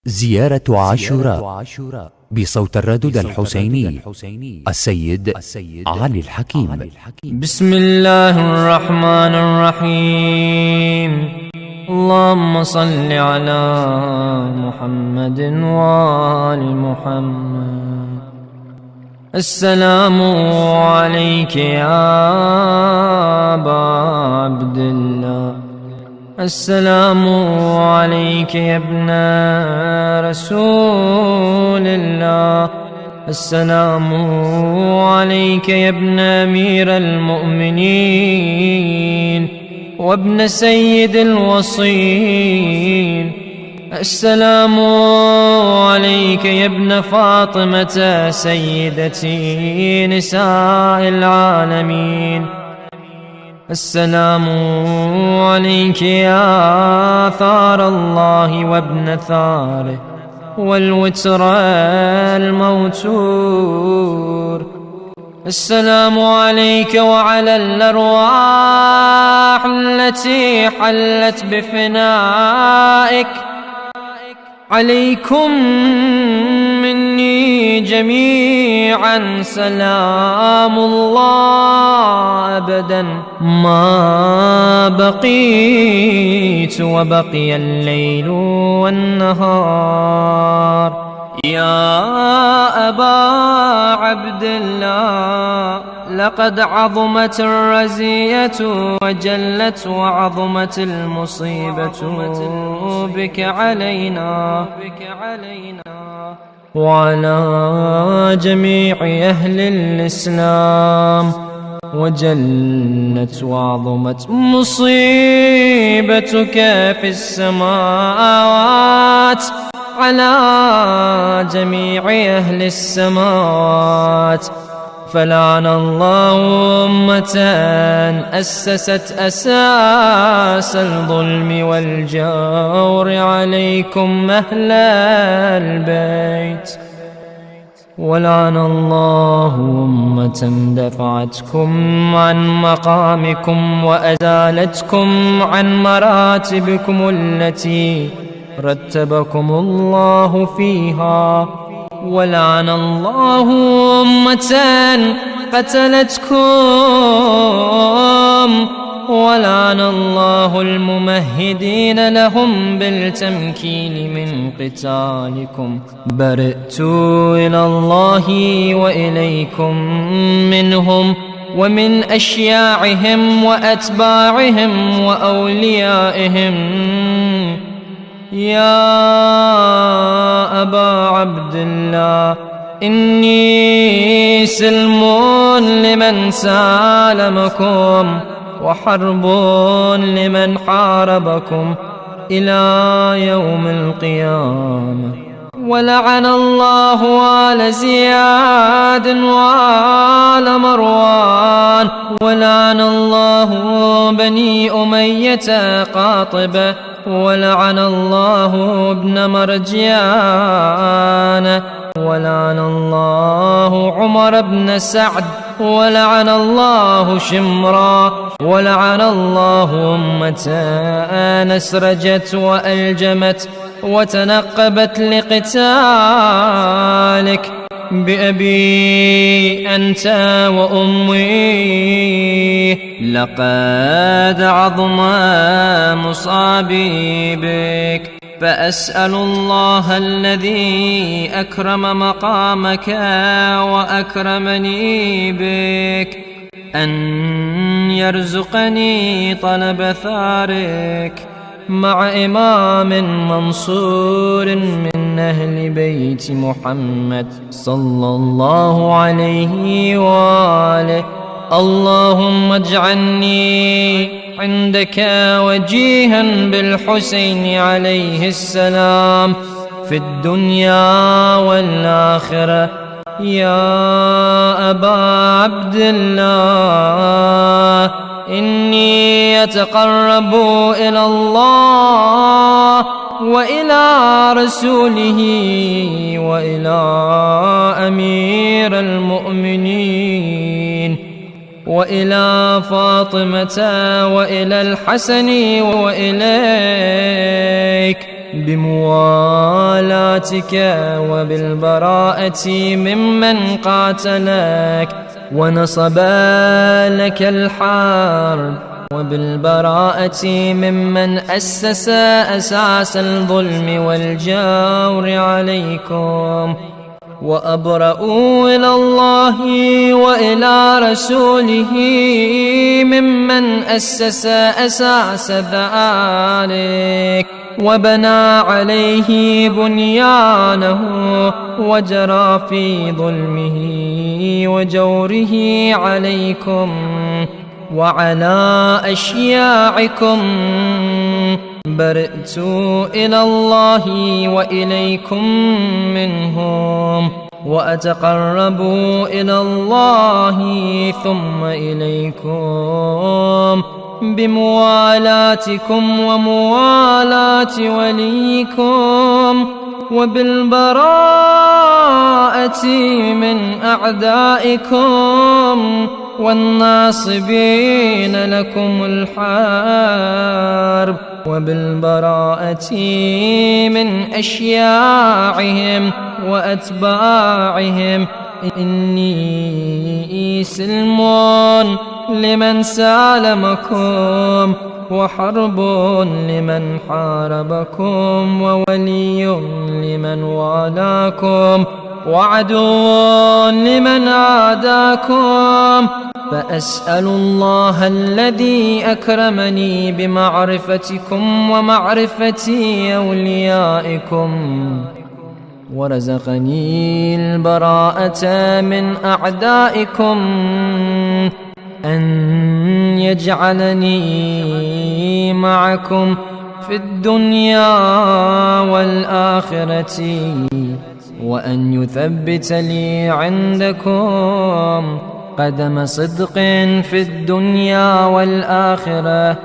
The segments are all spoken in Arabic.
زيارة عاشوراء بصوت الردود الحسيني السيد علي الحكيم. بسم الله الرحمن الرحيم. اللهم صل على محمد وآل محمد. السلام عليك يا أبا عبد الله. السلام عليك يا ابن رسول الله. السلام عليك يا ابن أمير المؤمنين وابن سيد الوصين. السلام عليك يا ابن فاطمة سيدتي نساء العالمين. السلام عليك يا ثار الله وابن ثاره والوتر الموتور. السلام عليك وعلى الأرواح التي حلت بفنائك. عليكم مني جميعا سلام الله أبدا ما بقيت وبقي الليل والنهار. يا أبا عبد الله، لقد عظمت الرزية وجلت وعظمت المصيبة بك علينا وعلى جميع أهل الإسلام، وجلت وعظمت مصيبتك في السماوات على جميع أهل السماوات. فلعن الله أمة أسست أساس الظلم والجور عليكم أهل البيت. ولعن الله أمة دفعتكم عن مقامكم وأزالتكم عن مراتبكم التي رتبكم الله فيها. ولعن الله أمة قتلتكم. ولعن الله الممهدين لهم بالتمكين من قتالكم. برئت إلى الله وإليكم منهم ومن أشياعهم وأتباعهم وأوليائهم. يا أبا عبد الله، إني سلم لمن سالمكم وحرب لمن حاربكم إلى يوم القيامة. ولعن الله آل زياد وآل مروان. ولعن الله بني أمية قاطبة. ولعن الله ابن مرجان. ولعن الله عمر بن سعد. ولعن الله شمرا. ولعن الله أمة أسرجت وألجمت وتنقبت لقتالك. بأبي أنت وأمي، لقد عظم مصابي بك. فأسأل الله الذي أكرم مقامك وأكرمني بك أن يرزقني طلب ثارك مع إمام منصور من أهل بيت محمد صلى الله عليه وآله. اللهم اجعلني عندك وجيها بالحسين عليه السلام في الدنيا والآخرة. يا أبا عبد الله، إني أتقرب إلى الله وإلى رسوله وإلى أمير المؤمنين وإلى فاطمة وإلى الحسن وإليك بموالاتك وبالبراءة ممن قاتلك ونصب لك الحرب، وبالبراءة ممن أسس أساس الظلم والجور عليكم، وأبرأ إلى الله وإلى رسوله ممن أسس أساس ذلك وبنى عليه بنيانه وجرى في ظلمه وجوره عليكم وعلى أشياعكم. برئت إلى الله وإليكم منهم، وأتقرب إلى الله ثم إليكم بموالاتكم وموالاة وليكم، وبالبراءة من أعدائكم والناصبين لكم الحرب، وبالبراءة من أشياعهم وأتباعهم. إني سلم لمن سالمكم، وحرب لمن حاربكم، وولي لمن والاكم، وعدو لمن عاداكم. فأسأل الله الذي أكرمني بمعرفتكم ومعرفة أوليائكم ورزقني البراءة من أعدائكم أن يجعلني معكم في الدنيا والآخرة، وأن يثبت لي عندكم قدم صدق في الدنيا والآخرة،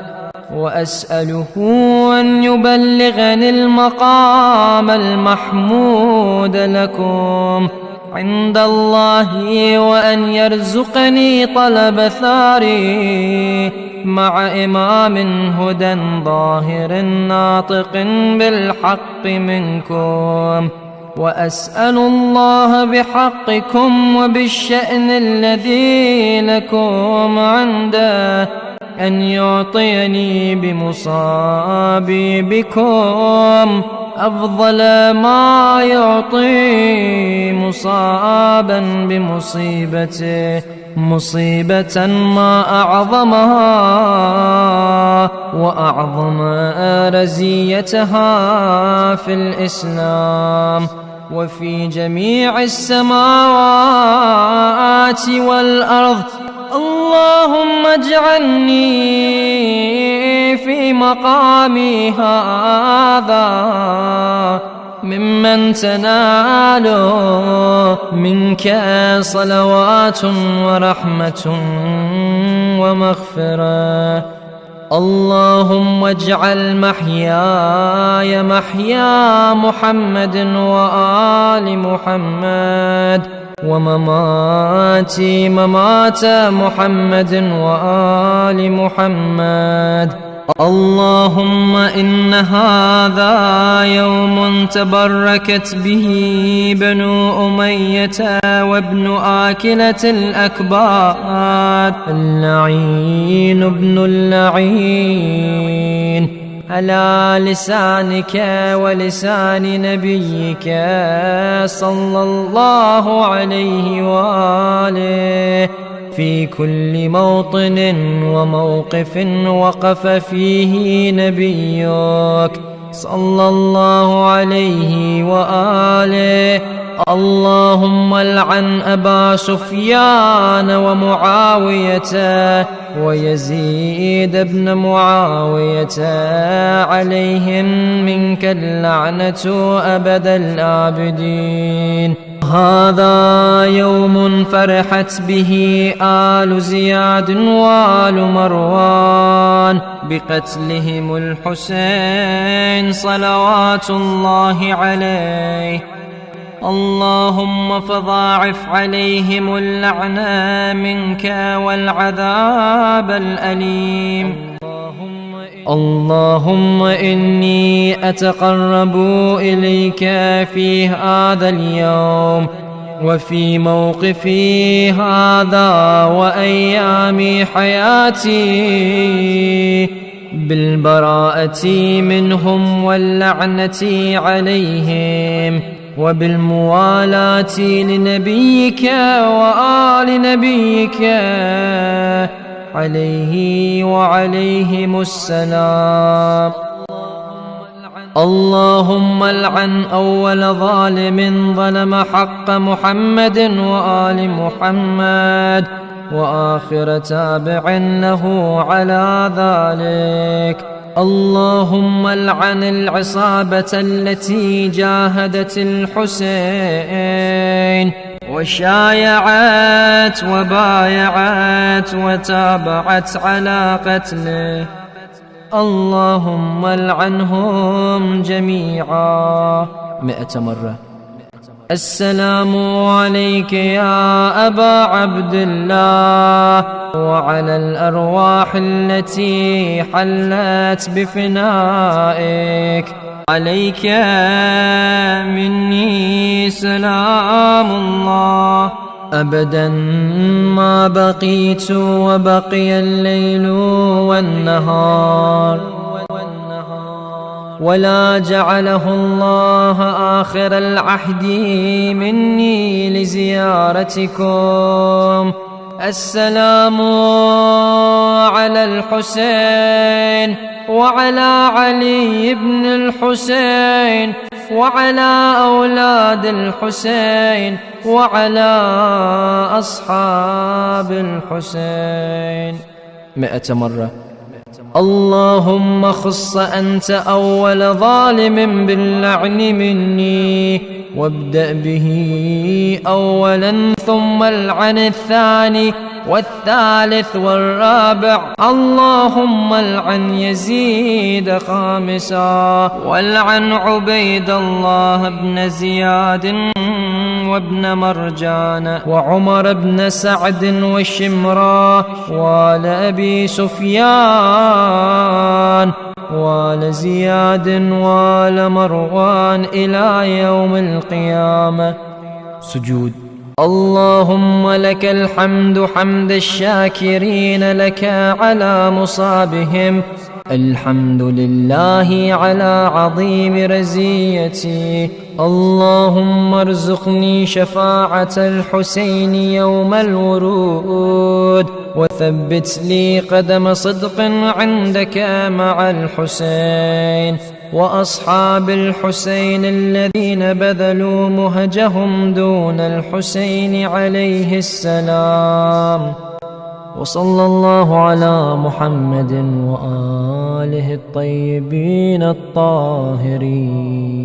وأسأله أن يبلغني المقام المحمود لكم عند الله، وأن يرزقني طلب ثاري مع إمام هدى ظاهر ناطق بالحق منكم. وأسأل الله بحقكم وبالشأن الذي لكم عنده أن يعطيني بمصابي بكم أفضل ما يعطي مصابا بمصيبته، مصيبة ما أعظمها وأعظم رزيتها في الإسلام وفي جميع السماوات والأرض. اللهم اجعلني في مقامي هذا ممن تنال منك صلوات ورحمة ومغفرة. اللهم اجعل محياي محيا محمد وآل محمد، ومماتي ممات محمد وآل محمد. اللهم إن هذا يوم تبركت به بنو أمية وابن آكلة الأكباد، اللعين ابن اللعين، على لسانك ولسان نبيك صلى الله عليه وآله في كل موطن وموقف وقف فيه نبيك صلى الله عليه وآله. اللهم العن أبا سفيان ومعاوية ويزيد بن معاوية، عليهم منك اللعنة أبد الآبدين. هذا يوم فرحت به آل زياد وآل مروان بقتلهم الحسين صلوات الله عليه. اللهم فضاعف عليهم اللعنة منك والعذاب الأليم. اللهم إني أتقرب إليك في هذا اليوم وفي موقفي هذا وأيام حياتي بالبراءة منهم واللعنة عليهم وبالموالاة لنبيك وآل نبيك عليه وعليهم السلام. اللهم العن أول ظالم ظلم حق محمد وآل محمد وآخر تابع له على ذلك. اللهم العن العصابة التي جاهدت الحسين وشايعت وبايعت وتابعت على قتله. اللهم العنهم جميعا 100 مرة. السلام عليك يا أبا عبد الله وعلى الأرواح التي حلت بفنائك. عليك مني سلام الله أبدا ما بقيت وبقي الليل والنهار، ولا جعله الله آخر العهد مني لزيارتكم. السلام على الحسين وعلى علي بن الحسين وعلى أولاد الحسين وعلى أصحاب الحسين 100 مرة. اللهم خص أنت أول ظالم باللعن مني وابدأ به أولا ثم العن الثاني والثالث والرابع. اللهم العن يزيد خامسا والعن عبيد الله بن زياد وابن مرجان وعمر بن سعد وشمرا وآل أبي سفيان وآل زياد وآل مروان إلى يوم القيامة. سجود. اللهم لك الحمد حمد الشاكرين لك على مصابهم. الحمد لله على عظيم رزيتي. اللهم ارزقني شفاعة الحسين يوم الورود وثبت لي قدم صدق عندك مع الحسين وأصحاب الحسين الذين بذلوا مهجهم دون الحسين عليه السلام. وصلى الله على محمد وآله الطيبين الطاهرين.